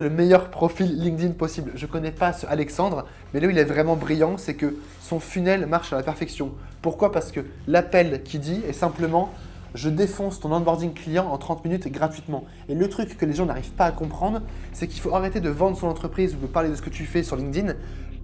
Le meilleur profil LinkedIn possible. Je connais pas ce Alexandre, mais là où il est vraiment brillant, c'est que son funnel marche à la perfection. Pourquoi? Parce que l'appel qui dit est simplement je défonce ton onboarding client en 30 minutes gratuitement. Et le truc que les gens n'arrivent pas à comprendre, c'est qu'il faut arrêter de vendre son entreprise ou de parler de ce que tu fais sur LinkedIn.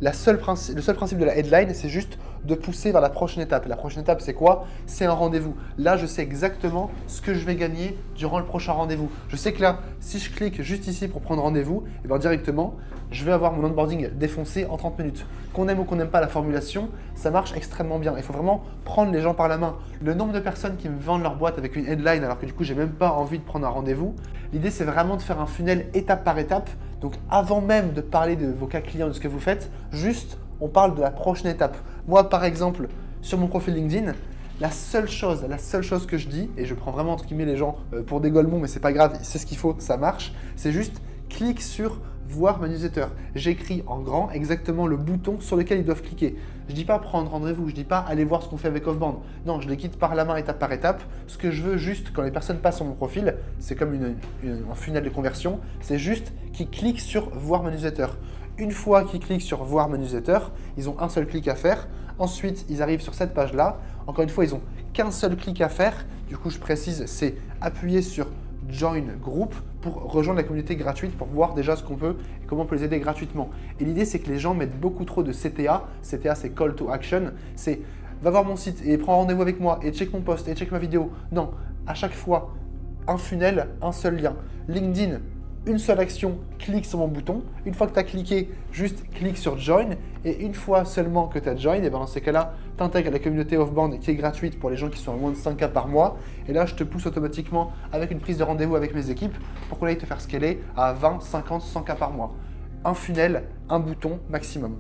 Le seul principe de la headline, c'est juste de pousser vers la prochaine étape. Et la prochaine étape, c'est quoi? C'est un rendez-vous. Là, je sais exactement ce que je vais gagner durant le prochain rendez-vous. Je sais que là, si je clique juste ici pour prendre rendez-vous, et bien directement, je vais avoir mon onboarding défoncé en 30 minutes. Qu'on aime ou qu'on n'aime pas la formulation, ça marche extrêmement bien. Il faut vraiment prendre les gens par la main. Le nombre de personnes qui me vendent leur boîte avec une headline alors que du coup, j'ai même pas envie de prendre un rendez-vous. L'idée, c'est vraiment de faire un funnel étape par étape. Donc, avant même de parler de vos cas clients, de ce que vous faites, juste, on parle de la prochaine étape. Moi, par exemple, sur mon profil LinkedIn, la seule chose que je dis, et je prends vraiment entre guillemets les gens pour des golemons, mais c'est pas grave, c'est ce qu'il faut, ça marche, c'est juste clique sur voir ma newsletter. J'écris en grand exactement le bouton sur lequel ils doivent cliquer. Je dis pas prendre rendez-vous, je dis pas aller voir ce qu'on fait avec Offbound. Non, je les quitte par la main étape par étape. Ce que je veux juste quand les personnes passent sur mon profil, c'est comme un funnel de conversion, c'est juste qu'ils cliquent sur voir ma newsletter. Une fois qu'ils cliquent sur voir ma newsletter, ils ont un seul clic à faire. Ensuite, ils arrivent sur cette page-là. Encore une fois, ils n'ont qu'un seul clic à faire. Du coup, je précise, c'est appuyer sur Join Group pour rejoindre la communauté gratuite pour voir déjà ce qu'on peut et comment on peut les aider gratuitement. Et l'idée, c'est que les gens mettent beaucoup trop de CTA. CTA, c'est Call to Action. C'est va voir mon site et prends rendez-vous avec moi et check mon post et check ma vidéo. Non, à chaque fois, un funnel, un seul lien. LinkedIn, une seule action, clique sur mon bouton. Une fois que tu as cliqué, juste clique sur Join. Et une fois seulement que tu as Join, et bien dans ces cas-là, tu intègres la communauté Offbound qui est gratuite pour les gens qui sont à moins de 5K par mois. Et là, je te pousse automatiquement avec une prise de rendez-vous avec mes équipes pour qu'on aille te faire scaler à 20, 50, 100K par mois. Un funnel, un bouton maximum.